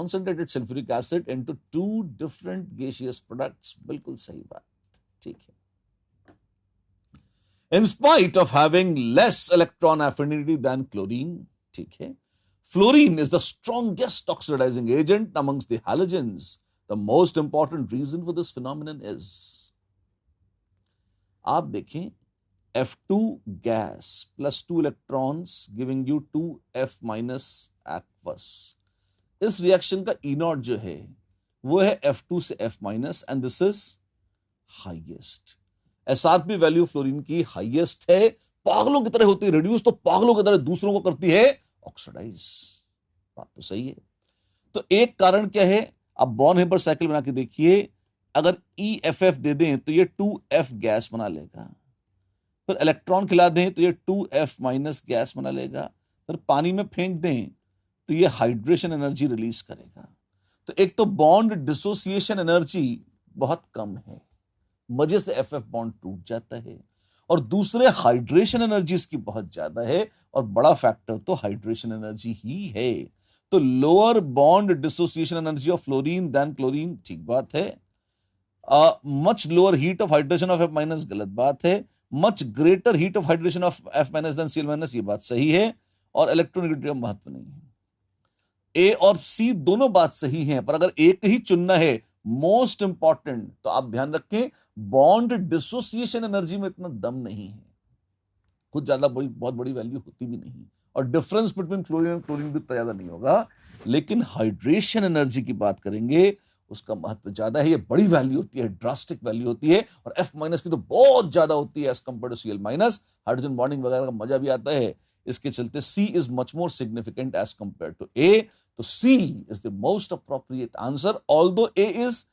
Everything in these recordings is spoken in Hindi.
concentrated sulfuric acid into two different gaseous products. बिल्कुल सही बात, ठीक है. In spite of having less electron affinity than chlorine, ठीक है, fluorine is the strongest oxidizing agent amongst the halogens. The most important reason for this phenomenon is, आप देखें, F2 gas plus 2 electrons giving you 2F minus aqueous. इस रिएक्शन का E नॉट जो है वो है F2 से F minus and this is highest. SRP value fluorine की हाईएस्ट है. पागलों की तरह होती है रिड्यूस, तो पागलों की तरह दूसरों को करती है ऑक्सीडाइज. बात तो सही है. तो एक कारण क्या है, अब बॉर्न हेबर साइकिल बना के देखिए. अगर EFF दे दें तो ये 2F गैस बना लेगा, फिर इलेक्ट्रॉन खिला दें तो ये 2F माइनस गैस बना लेगा, फिर पानी में फेंक दें तो ये हाइड्रेशन एनर्जी रिलीज करेगा. तो एक तो बॉन्ड डिसोसिएशन एनर्जी बहुत कम है, मजे से FF बॉन्ड टूट जाता है, और दूसरे हाइड्रेशन एनर्जी इसकी बहुत ज्यादा है, और बड़ा फैक्टर तो हाइड्रेशन एनर्जी ही है. तो lower bond dissociation energy of fluorine than chlorine, ठीक बात है. Much lower heat of hydration of F minus, गलत बात है. Much greater heat of hydration of F minus than Cl minus, ये बात सही है. और इलेक्ट्रोनेगेटिविटी का महत्व नहीं है. A और C दोनों बात सही है, पर अगर एक ही चुनना है मोस्ट इंपॉर्टेंट, तो आप ध्यान रखें बॉन्ड डिसोसिएशन एनर्जी में इतना दम नहीं है, कुछ ज्यादा बहुत बड़ी वैल्यू होती भी नहीं, और difference between fluorine and chlorine भी इतना ज्यादा नहीं होगा. लेकिन हाइड्रेशन एनर्जी की बात करेंगे, उसका महत्व ज्यादा है. ये बड़ी वैल्यू होती है, ड्रास्टिक वैल्यू होती है, और F माइनस की तो बहुत ज्यादा होती है as compare to Cl minus. Hydrogen bonding वगैरह का मजा भी आता है. इसके चलते C is much more significant as compared to A. तो C is the most appropriate answer, although A is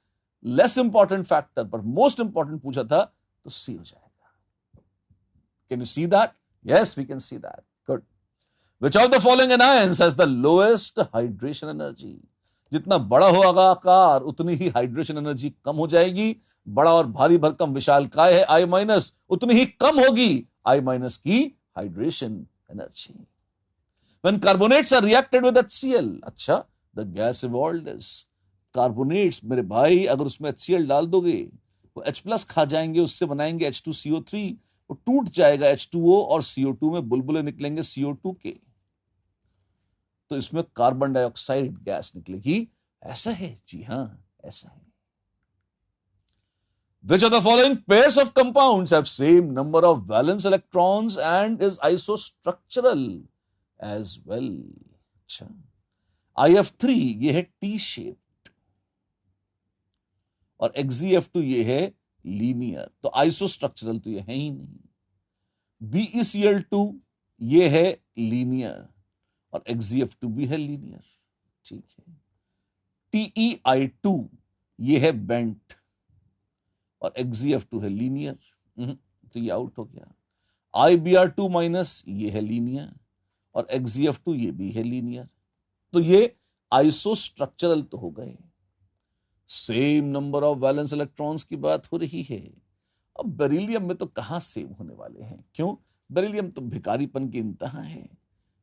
less important factor, पर most important पूछा था तो C हो जाएगा. Can you see that? Yes, we can see that. Good. Which of the following anions has the lowest hydration energy? जितना बड़ा होगा आकार उतनी ही हाइड्रेशन एनर्जी कम हो जाएगी. बड़ा और भारी भरकम विशाल काय है I माइनस, उतनी ही कम होगी I माइनस की hydration energy. When carbonates are reacted with HCl, अच्छा, the gas evolved is carbonates. मेरे भाई अगर उसमें HCl डाल दोगे वो H प्लस खा जाएंगे, उससे बनाएंगे H2CO3, वो टूट जाएगा H2O, और CO2 में बुलबुले निकलेंगे CO2 के, तो इसमें कार्बन डाइऑक्साइड गैस निकलेगी. ऐसा है जी, हां ऐसा है. Which of the following pairs of compounds have same number of valence electrons and is isostructural as well? अच्छा, IF3 ये है T shaped, और XeF2 ये है लीनियर, तो आइसोस्ट्रक्चरल तो ये है ही नहीं. BeCl2 ये है लीनियर, और XeF2 भी है लीनियर, ठीक है. TeI2 ये है बेंट, और XeF2 है लीनियर, तो ये आउट हो गया. IBr2 माइनस ये है लीनियर, और XeF2 ये भी है लीनियर, तो ये आइसोस्ट्रक्चरल तो हो गए. Same number of valence electrons की बात हो रही है. अब बेरिलियम में तो कहां सेम होने वाले हैं, क्यों? बेरिलियम तो भिखारीपन की इंतहा है.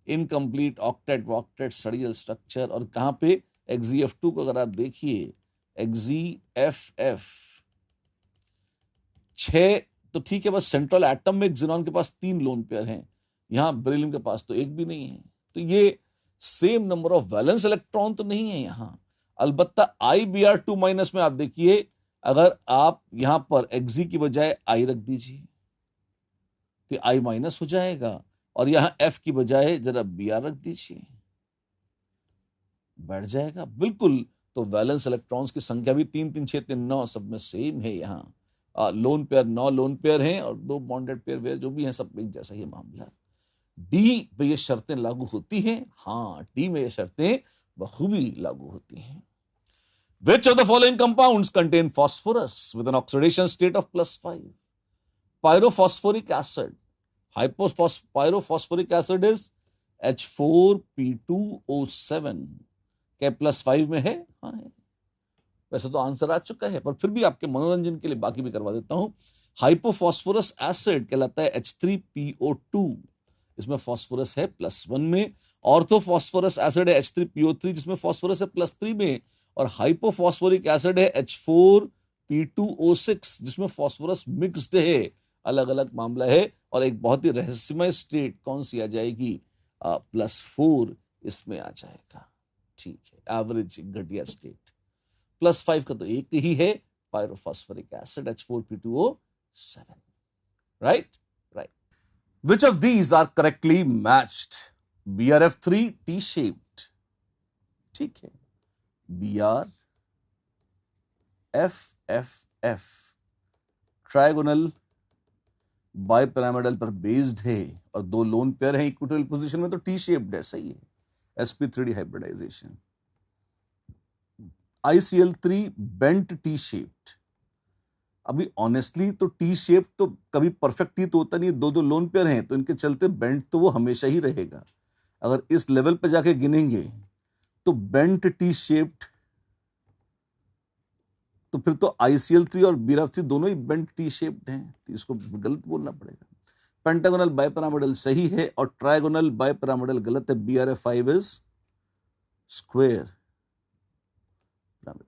इनकम्प्लीट ऑक्टेट वॉक्टेट सड़ियल स्ट्रक्चर, और कहां पे XeF2 को अगर आप देखिए XeFF 6, तो ठीक है, बस सेंट्रल एटम में एक्सिनॉन के पास 3 लोन पेयर हैं, यहां बेरिलियम के पास तो एक भी नहीं है. तो ये same number of valence electron तो नहीं है यहां. अलबत्ता IBr2 माइनस में आप देखिए, अगर आप यहां पर Xe की बजाय I रख दीजिए तो I माइनस हो जाएगा, और यहां F की बजाय जरा Br रख दीजिए, बैठ जाएगा बिल्कुल. तो वैलेंस इलेक्ट्रॉन्स की संख्या भी 3 3 6 3 9 सब में सेम है. यहां लोन पेयर 9 लोन पेयर हैं, और 2 बॉन्डेड पेयर जो भी हैं सब एक जैसा ही मामला. डी पे ये शर्तें लागू होती हैं, हाँ डी में ये शर्तें बखूबी लागू होती हैं. Which of the following compounds contain phosphorus with an oxidation state of +5? Pyrophosphoric acid. Pyrophosphoric acid is H4P2O7. क्या +5 में है? हाँ है. वैसे तो आंसर आ चुका है, पर फिर भी आपके मनोरंजन के लिए बाकी भी करवा देता हूं. हाइपोफॉस्फोरस एसिड कहलाता है H3PO2. इसमें फास्फोरस है +1 में, ऑर्थोफॉस्फोरस एसिड है H3PO3 जिसमें फॉस्फोरस है +3 में, और हाइपोफॉस्फोरिक एसिड है H4P2O6 जिसमें फॉस्फोरस मिक्स्ड है। अलग अलग मामला है, और एक बहुत ही रहस्यमय स्टेट कौन सी आ जाएगी, +4 इसमें आ जाएगा। ठीक है, एवरेज घटिया स्टेट। +5 का तो एक ही है, pyrophosphoric acid H4P2O7, right right. Which of these are correctly matched? BrF3 T shaped, ठीक है, BrFFF ट्रायगोनल बाइपिरामिडल पर बेस्ड है, और 2 लोन पेयर है इक्विटोरियल पोजीशन में, तो टी शेप्ड है, सही है, sp3d hybridization. ICl3 bent T shaped. अभी ऑनेस्टली तो टी शेप तो कभी परफेक्ट ही तो होता नहीं, 2 लोन पेयर हैं तो इनके चलते बेंट तो वो हमेशा ही रहेगा। अगर इस लेवल पे जाके गिनेंगे तो बेंट टी शेप्ड, तो फिर तो ICl3 और BrF3 दोनों ही बेंट टी शेप्ड हैं, तो इसको गलत बोलना पड़ेगा। पेंटागोनल बाइपिरामिडल सही है, और ट्रायगोनल बाइपिरामिडल गलत है। BrF5 is square pyramid,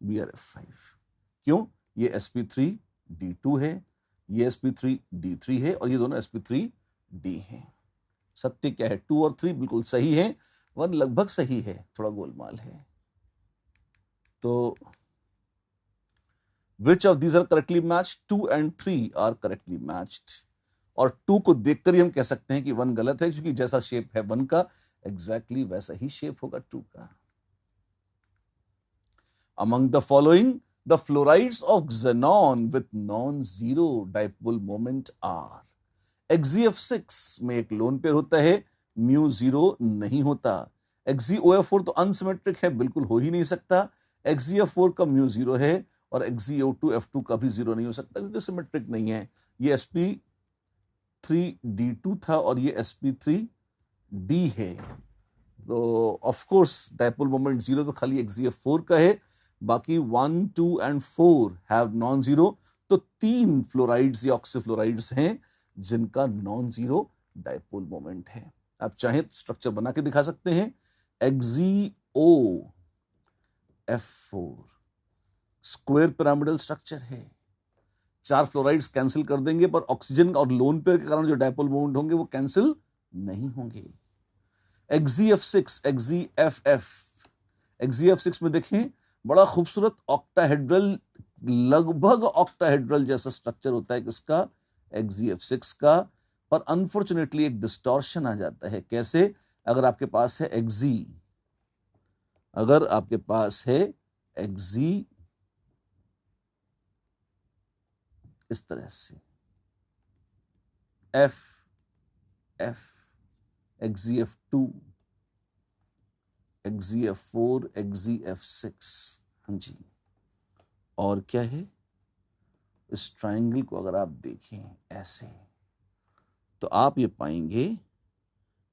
BrF5। क्यों? ये sp3d2 है, ये sp3d3 है, और ये दोनों sp3d हैं। सत्य क्या है? 2 और 3 बिल्कुल सही है, 1 लगभग सही है, थोड़ा गोलमाल है। तो which of these are correctly matched? 2 and 3 are correctly matched, और 2 को देखकर ही हम कह सकते हैं कि 1 गलत है, क्योंकि जैसा शेप है 1 का एग्जैक्टली वैसा ही शेप होगा 2 का। Among the following, the fluorides of xenon with non-zero dipole moment are. XeF6 में एक लोन पेयर होता है, μ0 नहीं होता। XeOF4 तो अनसिमेट्रिक है, बिल्कुल हो ही नहीं सकता। XeF4 का μ0 है, और XeO2F2 का भी 0 नहीं हो सकता, क्योंकि सिमेट्रिक नहीं है। ये sp3d2 था, और ये sp3d है। तो ऑफ कोर्स डायपोल मोमेंट 0 तो खाली XeF4 का है, बाकी 1, 2 and 4 हैव नॉन जीरो। तो 3 फ्लोराइड्स या ऑक्सीफ्लोराइड्स हैं जिनका नॉन जीरो डायपोल मोमेंट है। आप चाहें तो स्ट्रक्चर बना के दिखा सकते हैं। XeOF4 स्क्वायर पिरामिडल स्ट्रक्चर है। 4 फ्लोराइड्स कैंसिल कर देंगे, पर ऑक्सीजन और लोन पेयर के कारण जो डायपोल मोमेंट होंगे वो कैंसिल नहीं होंगे। XeF6, XeF6 में देखें, बड़ा खूबसूरत ऑक्टाहेड्रल, लगभग ऑक्टाहेड्रल जैसा स्ट्रक्चर होता है किसका? XeF6 का। पर अनफॉर्चुनेटली एक डिस्टॉर्शन आ जाता है। कैसे? अगर आपके पास है Xe इस तरह से F XeF2 XeF4 XeF6, हाँ जी। और क्या है? इस ट्रायंगल को अगर आप देखें ऐसे, तो आप ये पाएंगे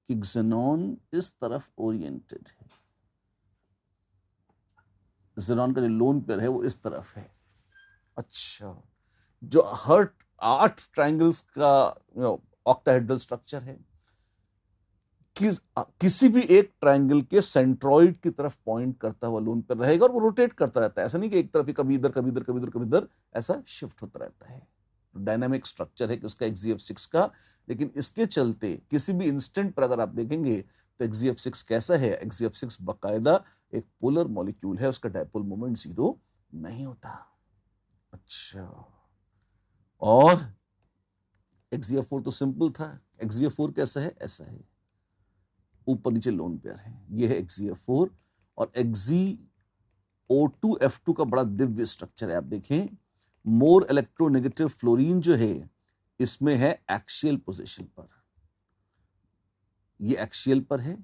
कि xenon इस तरफ ओरिएंटेड है। xenon का जो लोन पेयर है वो इस तरफ है। अच्छा, जो हर 8 ट्रायंगल्स का ऑक्टाहेड्रल स्ट्रक्चर है, किसी भी एक ट्रायंगल के सेंट्रॉइड की तरफ पॉइंट करता हुआ लोन पेयर रहेगा, और वो रोटेट करता रहता है। ऐसा नहीं कि एक तरफ ही, कभी इधर कभी इधर कभी इधर कभी इधर, ऐसा शिफ्ट होता रहता है। डायनामिक स्ट्रक्चर है किसका? XeF6 का। लेकिन इसके चलते किसी भी इंस्टेंट पर अगर आप देखेंगे तो XeF6 कैसा है? XeF6 बाकायदा एक पोलर मॉलिक्यूल है, उसका डायपोल मोमेंट 0 नहीं होता। अच्छा, और XeF4 तो सिंपल था। XeF4 कैसा है? ऐसा है, ऊपर नीचे लोन पेयर है। ये है XeF4। और XeO2F2 का बड़ा दिव्य स्ट्रक्चर है। आप देखें, मोर इलेक्ट्रोनेगेटिव फ्लोरीन जो है इसमें है एक्सियल पोजीशन पर, ये एक्सियल पर है,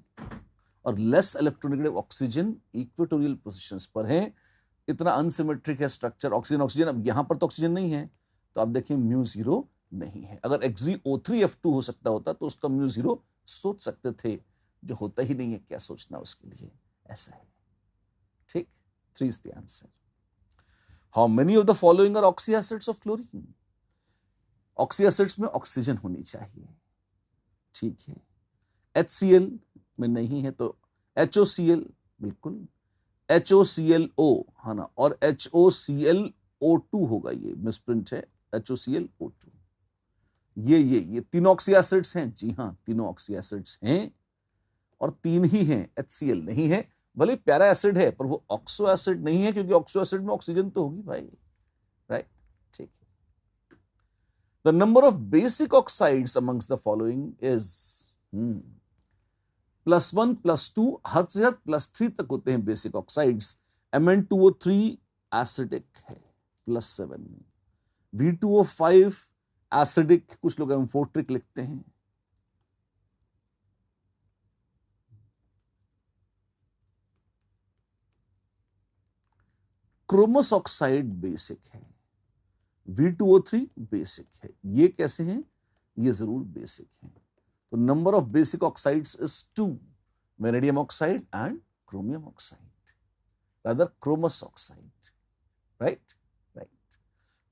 और less electronegative oxygen equatorial positions पर है। इतना अनसिमेट्रिक है स्ट्रक्चर। ऑक्सीजन, अब यहां पर तो ऑक्सीजन नहीं है, तो आप देखें μ0 नहीं है। अगर XeO3F2 हो सकता होता तो उसका μ0 सोच सकते थे, जो होता ही नहीं है, क्या सोचना उसके लिए, ऐसा है। ठीक, 3 is the answer. How many of the following are oxyacids of chlorine? Oxy acids में ऑक्सीजन होनी चाहिए, ठीक है। HCl में नहीं है तो HOCl, बिल्कुल HOClO है ना, और HOClO2 होगा, ये मिसप्रिंट है, HOClO2। ये तीन ऑक्सी एसिड्स हैं, जी हाँ तीनों ऑक्सी एसिड्स हैं, और तीन ही हैं, HCl नहीं है। भले प्यारा एसिड है पर वो ऑक्सो एसिड नहीं है, क्योंकि ऑक्सो एसिड में ऑक्सीजन तो होगी भाई, राइट, ठीक है। The number of basic oxides amongst the following is +1 +2, हद से हद +3 तक होते हैं बेसिक ऑक्साइड्स। Mn2O3 एसिडिक है +7 में, V2O5 एसिडिक, कुछ लोग एम्फोट्रिक लिखते हैं। क्रोमस ऑक्साइड बेसिक है, V2O3 बेसिक है। ये कैसे हैं? ये जरूर बेसिक है। तो number of basic oxides is 2, vanadium oxide and chromium oxide, rather chromous oxide, right right.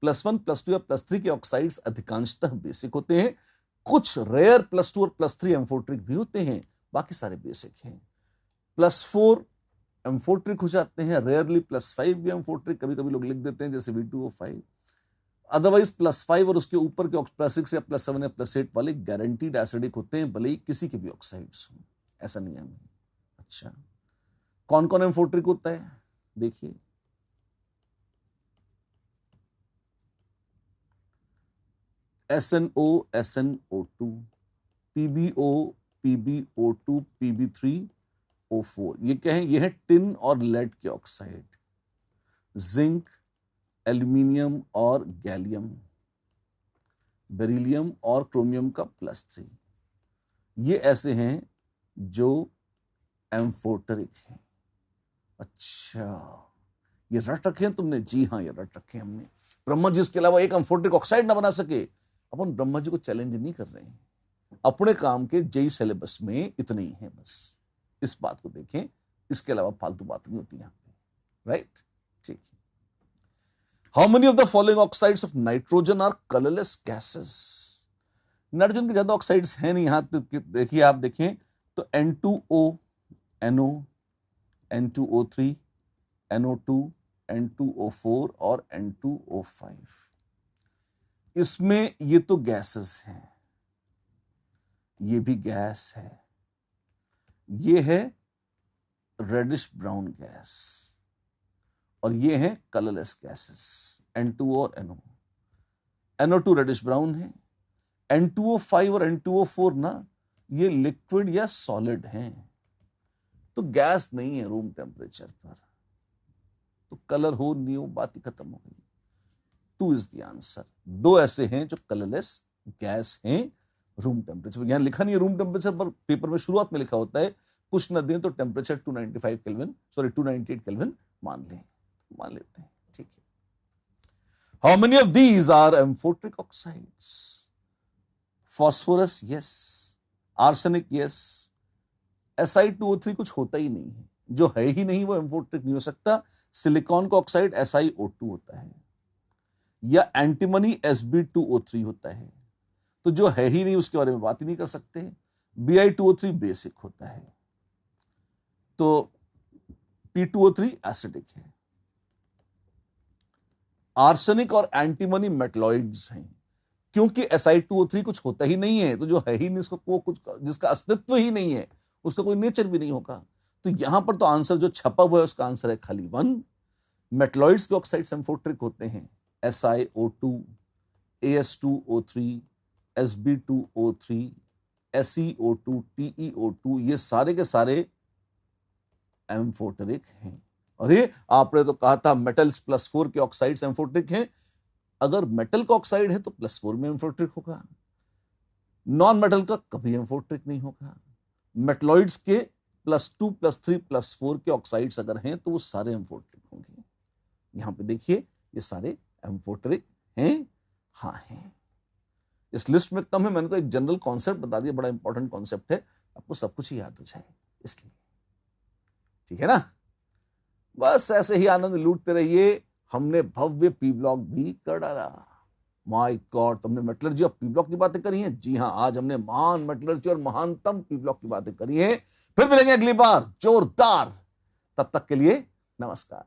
+1 +2 या +3 के ऑक्साइड्स अधिकांशतः बेसिक होते हैं, कुछ रेयर +2 और +3 एम्फोट्रिक भी होते हैं, बाकी सारे बेसिक हैं। +4 एम्फोट्रिक हो जाते हैं, रेयरली +5 भी एम्फोट्रिक कभी कभी लोग लिख देते हैं, जैसे V2O5। अदरवाइज +5 और उसके ऊपर के +6 या +7 या +8 वाले गारंटीड एसिडिक होते हैं, भले ही किसी के भी ऑक्साइड्स हो, ऐसा नहीं है। अच्छा, कौन कौन एम्फोट्रिक होता है देखिए, SNO SNO2, PbO PbO2, Pb3O4, ये क्या है? ये है टिन और लेड के ऑक्साइड, जिंक, एल्यूमिनियम और गैलियम, बेरिलियम और क्रोमियम का +3, ये ऐसे हैं जो एम्फोटरिक हैं। अच्छा, ये रट रखे हैं तुमने? जी हाँ, ये रट रखे हैं हमने। ब्रह्मा जी इसके अलावा एक एम्फोटरिक ऑक्साइड ना बना सके, अपन ब्रह्मा जी को चैलेंज नहीं कर रहे हैं, अपने काम के जेई सिलेबस में इतने ही हैं, बस इस बात को देखें, इसके अलावा फालतू बात नहीं होती यहां पे, राइट, ठीक है। How many of the following oxides of nitrogen are colourless gases? Nitrogen के ज्यादा ऑक्साइड्स हैं नहीं, यहां देखिए, आप देखें तो N2O, NO, N2O3, NO2, N2O4 और N2O5, इसमें ये तो गैसेस हैं, ये भी गैस है, ये है रेडिश ब्राउन गैस, और ये है कलरलेस गैसेस, N2O और NO। NO2 रेडिश ब्राउन है, N2O5 और N2O4 ना, ये लिक्विड या सॉलिड हैं, तो गैस नहीं है रूम टेम्परेचर पर, तो कलर हो नहीं हो बात ही खत्म हो गई। 2 इज द आंसर। दो ऐसे हैं जो कलरलेस गैस हैं रूम टेम्परेचर पर। यहां लिखा नहीं है रूम टेम्परेचर पर, पेपर में शुरुआत में लिखा होता है, कुछ न दें तो टेम्परेचर 295 केल्विन, सॉरी 298 केल्विन मान लेते हैं, ठीक है। How many of these are amphoteric oxides? Phosphorus yes, arsenic yes, Si2O3 कुछ होता ही नहीं है, जो है ही नहीं वो एम्फोट्रिक नहीं हो सकता। सिलिकॉन का ऑक्साइड SiO2 होता है, या एंटीमनी Sb2O3 होता है, तो जो है ही नहीं उसके बारे में बात ही नहीं कर सकते। Bi2O3 बेसिक होता है, तो P2O3 एसिडिक है। आर्सेनिक और एंटीमनी मेटलॉइड्स हैं, क्योंकि Si2O3 कुछ होता ही नहीं है, तो जो है ही नहीं उसको, वो कुछ जिसका अस्तित्व ही नहीं है, उसका कोई नेचर भी नहीं होगा। तो यहां पर तो आंसर जो छपा हुआ है उसका आंसर है खाली 1। मेटलॉइड्स के ऑक्साइड्स एम्फोट्रिक होते हैं, SiO2, As2O3, Sb2O3, SeO2, TeO2, ये सारे के सारे एम्फोटरिक हैं। अरे आपने तो कहा था मेटल्स +4 के ऑक्साइड्स एम्फोट्रिक हैं, अगर मेटल का ऑक्साइड है तो +4 में एम्फोट्रिक होगा, नॉन मेटल का कभी एम्फोट्रिक नहीं होगा। मेटलॉइड्स के +2, +3, +4 के ऑक्साइड्स अगर हैं तो वो सारे एम्फोट्रिक होंगे। यहां पे देखिए ये सारे एम्फोट्रिक हैं, हाँ हैं। इस लिस्ट में कम है, मैंने तो एक जनरल कॉन्सेप्ट बता दिया, बड़ा इंपॉर्टेंट कॉन्सेप्ट है, आपको सब कुछ ही याद हो जाए इसलिए, ठीक है ना। बस ऐसे ही आनंद लूटते रहिए, हमने भव्य P ब्लॉक भी कर डाला। माय गॉड, तुमने मेटलर्जी और पी ब्लॉक की बातें करी हैं। जी हाँ, आज हमने महान मेटलर्जी और महानतम पी ब्लॉक की बातें करी हैं। फिर मिलेंगे अगली बार जोरदार। तब तक के लिए नमस्कार।